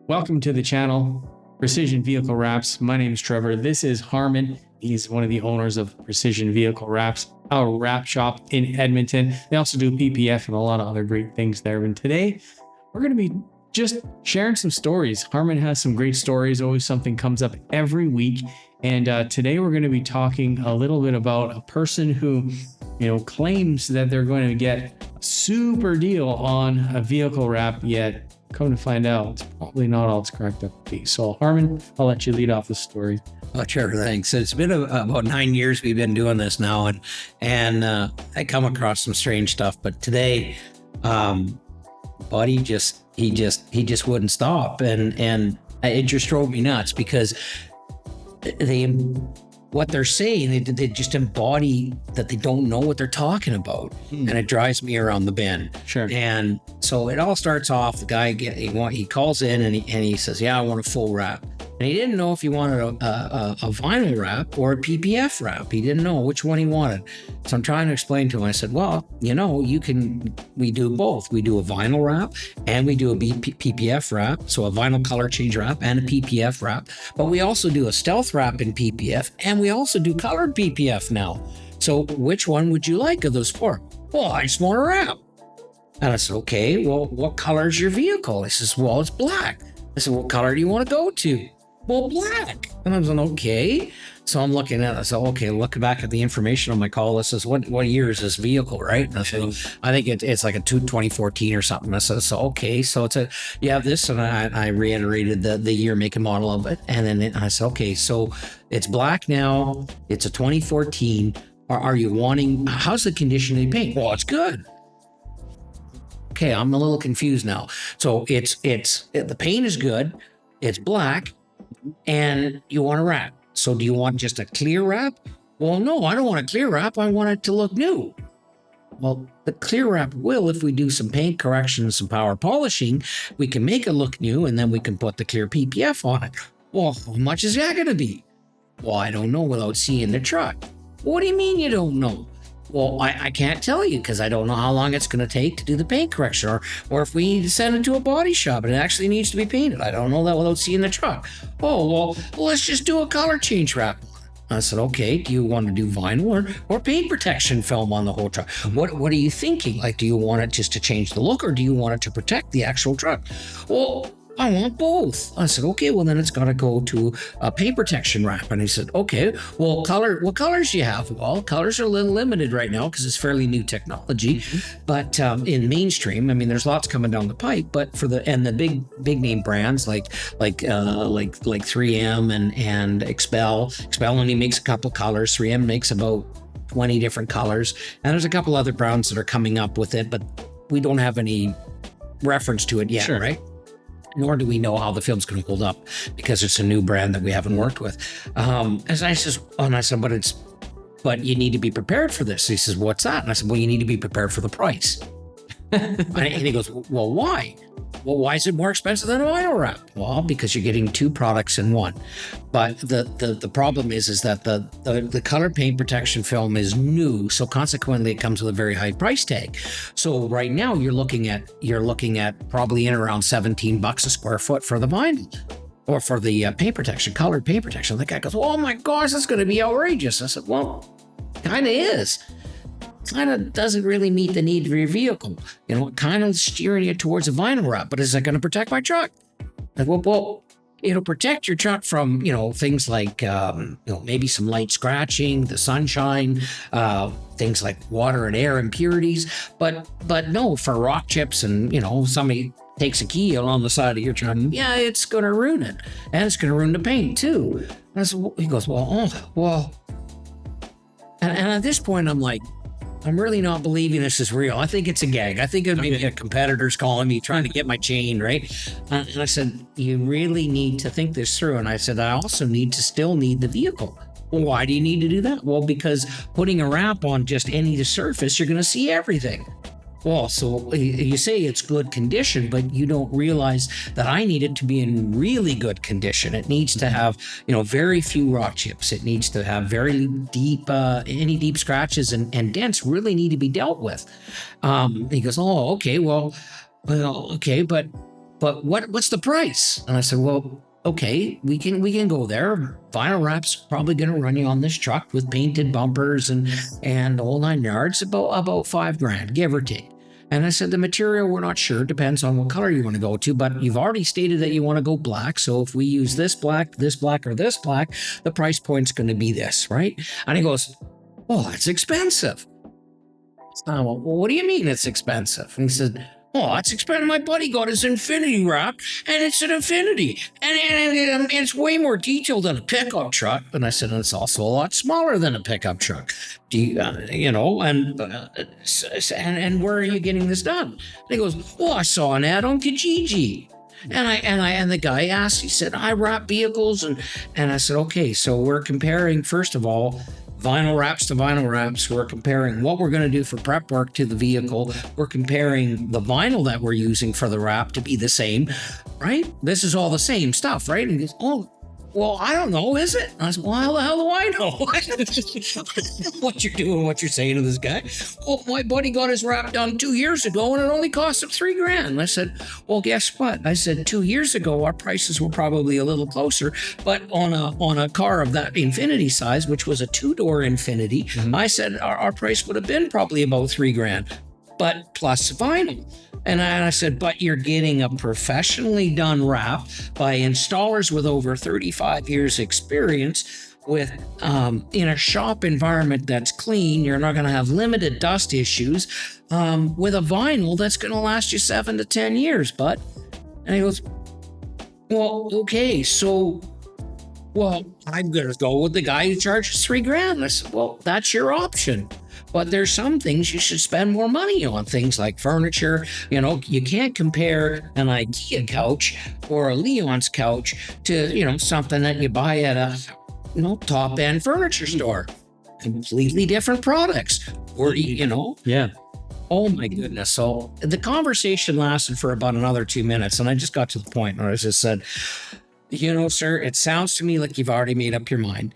Welcome to the channel, Precision Vehicle Wraps. My name is Trevor. This is Harmen. He's one of the owners of Precision Vehicle Wraps, our wrap shop in Edmonton. They also do PPF and a lot of other great things there. And today, we're going to be just sharing some stories. Harmen has some great stories. Always something comes up every week. And today, we're going to be talking a little bit about a person who, claims that they're going to get a super deal on a vehicle wrap, yet come to find out, it's probably not all it's cracked up to be. So, Harmen, I'll let you lead off the story. Oh, sure, thanks. It's been about 9 years we've been doing this now, and I come across some strange stuff. But today, buddy he just wouldn't stop, and it just drove me nuts because what they're saying, they just embody that they don't know what they're talking about. And it drives me around the bend. Sure. And so it all starts off, the guy, he calls in and he says, yeah, I want a full wrap. And he didn't know if he wanted a vinyl wrap or a PPF wrap. He didn't know which one he wanted. So I'm trying to explain to him. I said, well, we do both. We do a vinyl wrap and we do a PPF wrap. So a vinyl color change wrap and a PPF wrap. But we also do a stealth wrap in PPF and we also do colored PPF now. So which one would you like of those four? Well, I just want a wrap. And I said, okay, well, what color is your vehicle? He says, well, it's black. I said, what color do you want to go to? Well, black. And I was like, okay. So I'm looking at it. I said, okay, looking back at the information on my call, this is what year is this vehicle, right? And I said, I think it's like a 2014 or something. I said, so okay, so you have this, and I reiterated the year, make, and model of it. And then I said, okay, so it's black now. It's a 2014. Are you wanting? How's the condition of the paint? Well, it's good. Okay, I'm a little confused now. So the paint is good. It's black. And you want a wrap. So do you want just a clear wrap? Well, no, I don't want a clear wrap. I want it to look new. Well, the clear wrap will, if we do some paint correction and some power polishing, we can make it look new, and then we can put the clear PPF on it. Well, how much is that going to be? Well, I don't know without seeing the truck. What do you mean you don't know? Well, I can't tell you because I don't know how long it's going to take to do the paint correction, or if we need to send it to a body shop and it actually needs to be painted. I don't know that without seeing the truck. Oh, well, let's just do a color change wrap. I said, okay, do you want to do vinyl or paint protection film on the whole truck? What are you thinking? Like, do you want it just to change the look, or do you want it to protect the actual truck? Well, I want both. I said, okay, well, then it's got to go to a paint protection wrap. And he said, okay, well, what colors do you have? Well, colors are a little limited right now because it's fairly new technology. Mm-hmm. But in mainstream, I mean, there's lots coming down the pipe. But for the big name brands like 3M and Expel only makes a couple colors. 3M makes about 20 different colors. And there's a couple other brands that are coming up with it, but we don't have any reference to it yet, sure. Right? Nor do we know how the film's going to hold up because it's a new brand that we haven't worked with. As I said, but you need to be prepared for this. He says, what's that? And I said, well, you need to be prepared for the price. And he goes, well, why? Well, why is it more expensive than a vinyl wrap? Well, because you're getting two products in one. But the problem is that the color paint protection film is new, so consequently it comes with a very high price tag. So right now you're looking at probably in around $17 a square foot for the vinyl. Or for the paint protection, colored paint protection. The guy goes, oh my gosh, that's going to be outrageous. I said, well, kind of is. Kind of doesn't really meet the need of your vehicle. Kind of steering it towards a vinyl wrap, but is that going to protect my truck? Like, well, it'll protect your truck from, things like, maybe some light scratching, the sunshine, things like water and air impurities. But no, for rock chips and, somebody takes a key along the side of your truck, yeah, it's going to ruin it. And it's going to ruin the paint too. And he goes, well. And at this point, I'm like, I'm really not believing this is real. I think it's a gag. I think it may be a competitor's calling me, trying to get my chain, right? And I said, you really need to think this through. And I said, I also still need the vehicle. Well, why do you need to do that? Well, because putting a wrap on just any surface, you're going to see everything. Well, so you say it's good condition, but you don't realize that I need it to be in really good condition. It needs to have, very few rock chips. It needs to have very deep, any deep scratches and dents really need to be dealt with. He goes, oh, okay, well, okay, but but what's the price? And I said, well, okay, we can go there. Vinyl wrap's probably going to run you on this truck with painted bumpers and the whole 9 yards, about $5,000, give or take. And I said, the material, we're not sure. Depends on what color you want to go to, but you've already stated that you want to go black. So if we use this black, or this black, the price point's going to be this, right? And he goes, oh, that's expensive. I went, well, what do you mean it's expensive? And he said, oh, that's expensive. My buddy got his infinity wrap, and it's an infinity. And it's way more detailed than a pickup truck. And I said, and it's also a lot smaller than a pickup truck. Do you, and where are you getting this done? And he goes, oh, I saw an ad on Kijiji. And the guy asked, he said, I wrap vehicles. And I said, okay, so we're comparing, first of all, vinyl wraps to vinyl wraps. We're comparing what we're going to do for prep work to the vehicle. We're comparing the vinyl that we're using for the wrap to be the same, right? This is all the same stuff, right? And he goes, oh, well, I don't know, is it? And I said, well, how the hell do I know what you're doing, what you're saying to this guy? Well, my buddy got his wrap done 2 years ago and it only cost him $3,000. And I said, well, guess what? I said, 2 years ago, our prices were probably a little closer, but on a car of that Infinity size, which was a 2-door Infinity, I said our price would have been probably about $3,000, but plus vinyl. And I said, but you're getting a professionally done wrap by installers with over 35 years experience with in a shop environment that's clean. You're not going to have limited dust issues with a vinyl that's going to last you 7 to 10 years, bud. And he goes, well, okay, so, well, I'm going to go with the guy who charges $3,000. I said, well, that's your option. But there's some things you should spend more money on, things like furniture. You can't compare an IKEA couch or a Leon's couch to, something that you buy at a, top end furniture store. Completely different products. Or, Yeah. Oh my goodness. So the conversation lasted for about another 2 minutes. And I just got to the point where I just said, sir, it sounds to me like you've already made up your mind.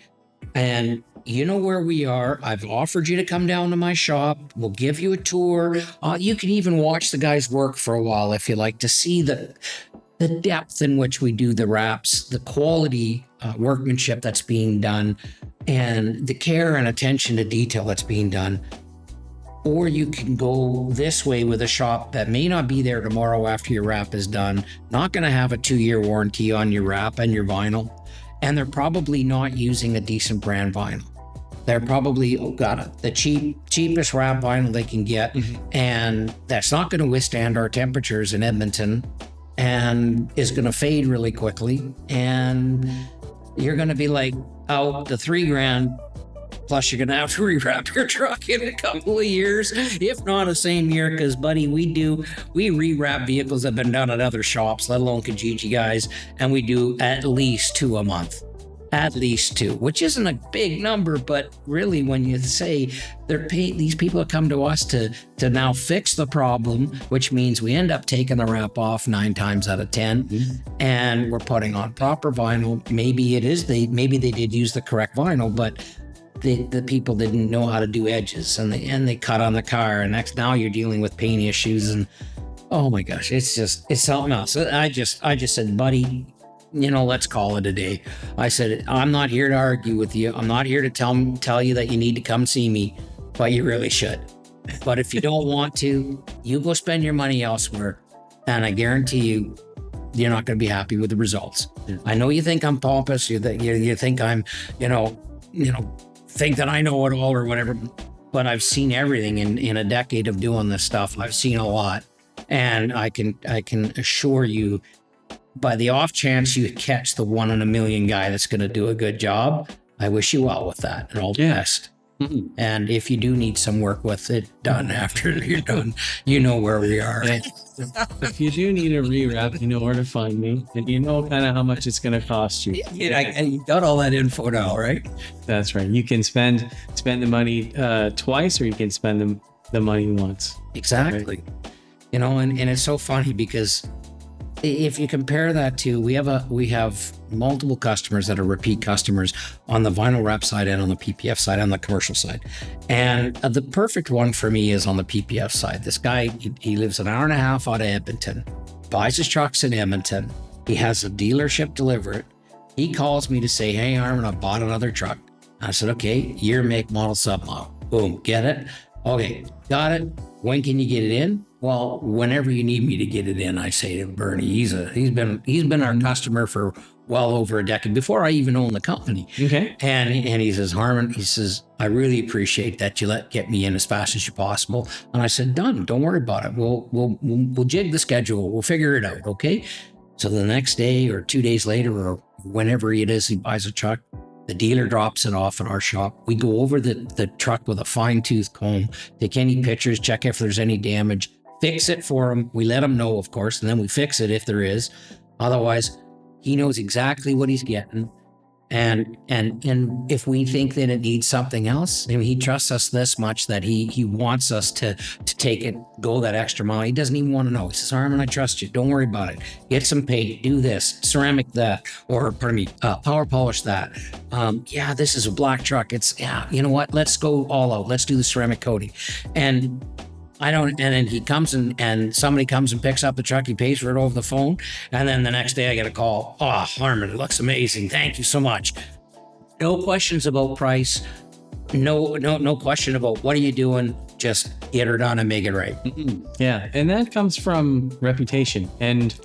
And you know where we are. I've offered you to come down to my shop. We'll give you a tour. You can even watch the guys work for a while if you like to see the depth in which we do the wraps, the quality workmanship that's being done, and the care and attention to detail that's being done. Or you can go this way with a shop that may not be there tomorrow after your wrap is done, not going to have a 2-year warranty on your wrap and your vinyl, and they're probably not using a decent brand vinyl. They're probably the cheapest wrap vinyl they can get, and that's not going to withstand our temperatures in Edmonton, and is going to fade really quickly. And you're going to be like out the $3,000. Plus, you're going to have to rewrap your truck in a couple of years, if not the same year, because, buddy, we rewrap vehicles that have been done at other shops, let alone Kijiji guys, and we do at least 2 a month. At least 2, which isn't a big number, but really when you say they're paid, these people have come to us to now fix the problem, which means we end up taking the wrap off 9 times out of 10, and we're putting on proper vinyl. Maybe they did use the correct vinyl, but the people didn't know how to do edges, and they cut on the car, and now you're dealing with paint issues, and oh my gosh, it's something else. I just said, buddy, let's call it a day. I said, I'm not here to argue with you. I'm not here to tell you that you need to come see me, but you really should. But if you don't want to, you go spend your money elsewhere, and I guarantee you, you're not going to be happy with the results. I know you think I'm pompous. You think I'm, think that I know it all or whatever, but I've seen everything in a decade of doing this stuff. I've seen a lot, and I can assure you, by the off chance you catch the 1 in a million guy that's going to do a good job, I wish you well with that and all the best. And if you do need some work with it done after you're done, you know where we are. If you do need a rewrap, you know where to find me, and you know kind of how much it's going to cost you. And you got all that info now, right? That's right. You can spend the money twice, or you can spend the money once. Exactly. Right? And it's so funny because if you compare that to, we have multiple customers that are repeat customers on the vinyl wrap side and on the PPF side, on the commercial side. And the perfect one for me is on the PPF side. This guy, he lives an hour and a half out of Edmonton. buys his trucks in Edmonton. He has a dealership deliver it. He calls me to say, hey, Harmen, I bought another truck. I said, okay, year, make, model, submodel. Boom, get it? Okay, got it. When can you get it in? Well, whenever you need me to get it in, I say to Bernie. He's been our customer for well over a decade, before I even owned the company. Okay. And he says, Harmen, he says, I really appreciate that you get me in as fast as you possible. And I said, done. Don't worry about it. We'll jig the schedule. We'll figure it out. Okay. So the next day or 2 days later, or whenever it is, he buys a truck. The dealer drops it off at our shop. We go over the truck with a fine-tooth comb, take any pictures, check if there's any damage, fix it for him. We let him know, of course, and then we fix it if there is. Otherwise, he knows exactly what he's getting. And if we think that it needs something else, I mean, he trusts us this much that he wants us to take it, go that extra mile. He doesn't even want to know. He says, Harmen, I trust you. Don't worry about it. Get some paint, do this, ceramic that, or pardon me, power polish that. Yeah, this is a black truck. You know what? Let's go all out. Let's do the ceramic coating. And then he comes and somebody comes and picks up the truck. He pays for it over the phone. And then the next day I get a call. Oh, Harmen, it looks amazing. Thank you so much. No questions about price. No question about what are you doing. Just get her done and make it right. Mm-hmm. Yeah. And that comes from reputation and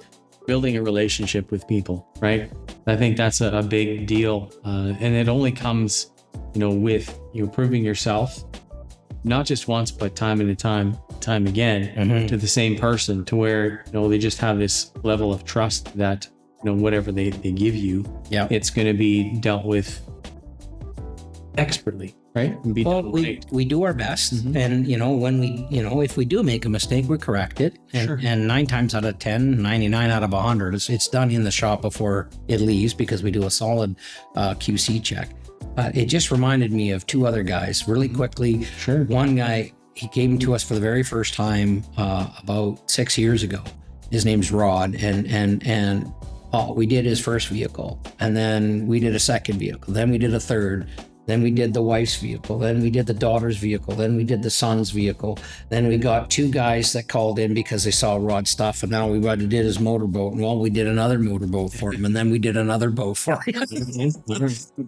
building a relationship with people, right? I think that's a big deal. And it only comes, with you proving yourself, not just once, but time and time again to the same person, to where, they just have this level of trust that, whatever they give you, it's going to be dealt with expertly, right? We do our best. And, when we, if we do make a mistake, we correct it. And 9 times out of 10, 99 out of 100, it's done in the shop before it leaves, because we do a solid QC check. It just reminded me of 2 other guys really quickly. Sure. One guy, he came to us for the very first time about 6 years ago. His name's Rod, and we did his first vehicle, and then we did a second vehicle, then we did a third, then we did the wife's vehicle, then we did the daughter's vehicle, then we did the son's vehicle, then we got 2 guys that called in because they saw Rod's stuff, and now we did his motorboat, and we did another motorboat for him, and then we did another boat for him.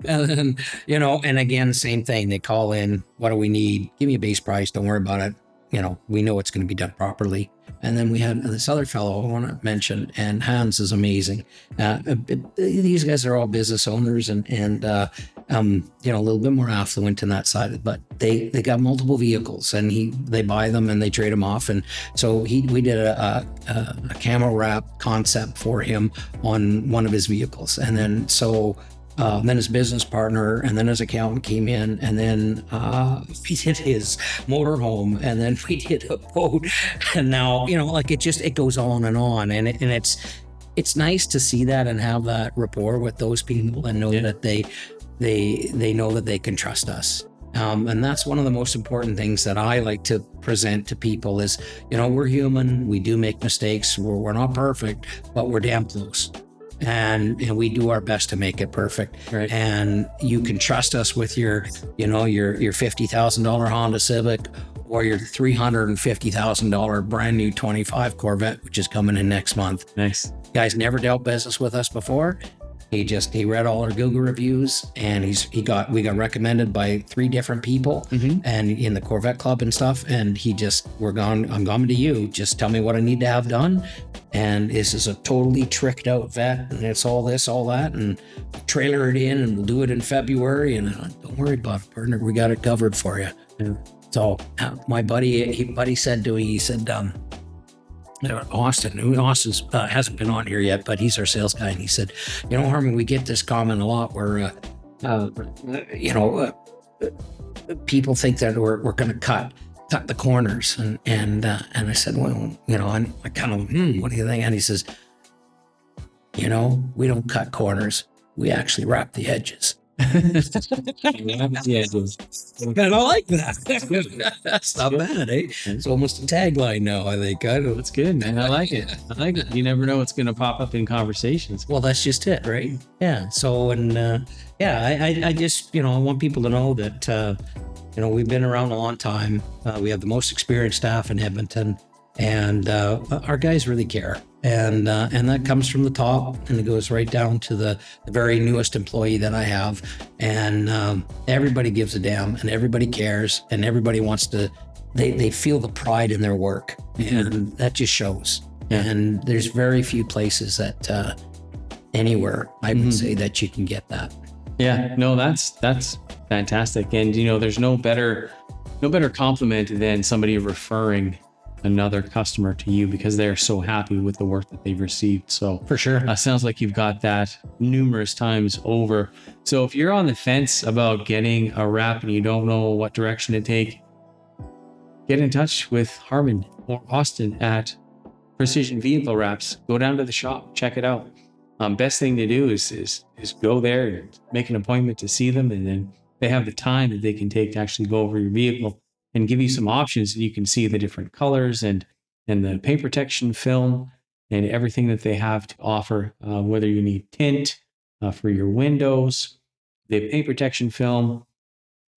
And then, and again, same thing. They call in, what do we need? Give me a base price. Don't worry about it. We know it's going to be done properly. And then we had this other fellow I want to mention, and Hans is amazing. These guys are all business owners and a little bit more affluent in that side, but they got multiple vehicles, and they buy them and they trade them off. And so we did a camo wrap concept for him on one of his vehicles. And then then his business partner and then his accountant came in, and then we did his motorhome, and then we did a boat, and now it goes on, and it's nice to see that and have that rapport with those people, and know that they know that they can trust us. And that's one of the most important things that I like to present to people is, we're human, we do make mistakes, we're not perfect, but we're damn close. And we do our best to make it perfect. Right. And you can trust us with your $50,000 Honda Civic, or your $350,000 brand new 25 Corvette, which is coming in next month. Nice. Guy's never dealt business with us before. He read all our Google reviews, and we got recommended by 3 different people, and in the Corvette Club and stuff. And I'm coming to you. Just tell me what I need to have done. And this is a totally tricked out vet, and it's all this, all that, and trailer it in, and we'll do it in February. And don't worry about it, partner. We got it covered for you. Yeah. So my buddy said to me, he said, Austin hasn't been on here yet, but he's our sales guy. And he said, Harmen, we get this comment a lot where, people think that we're going to cut the corners. And I said, well, I kind of, what do you think? And he says, we don't cut corners. We actually wrap the edges. And I like that. That's not bad, eh? It's almost a tagline now, I think. That's good, man. I like it. You never know what's going to pop up in conversations. Well, that's just it, right? Yeah. So, I just, I want people to know that, we've been around a long time. We have the most experienced staff in Edmonton, and our guys really care. And that comes from the top and it goes right down to the very newest employee that I have. And everybody gives a damn and everybody cares and everybody wants to, they feel the pride in their work, and that just shows. And there's very few places that anywhere I would say that you can get that. Yeah, no, that's fantastic. And there's no better compliment than somebody referring another customer to you because they're so happy with the work that they've received. So For sure. sounds like you've got that numerous times over. So if you're on the fence about getting a wrap and you don't know what direction to take, get in touch with Harmen or Austin at Precision Vehicle Wraps. Go down to the shop, check it out. Best thing to do is go there and make an appointment to see them, and then they have the time that they can take to actually go over your vehicle and give you some options. You can see the different colors and the paint protection film and everything that they have to offer, whether you need tint for your windows, the paint protection film,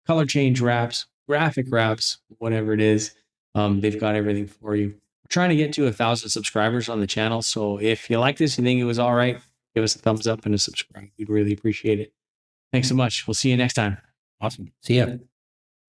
color change wraps, graphic wraps, whatever it is. They've got everything for you. We're trying to get to 1,000 subscribers on the channel. So if you like this, you think it was all right, give us a thumbs up and a subscribe. We'd really appreciate it. Thanks so much. We'll see you next time. Awesome. See ya.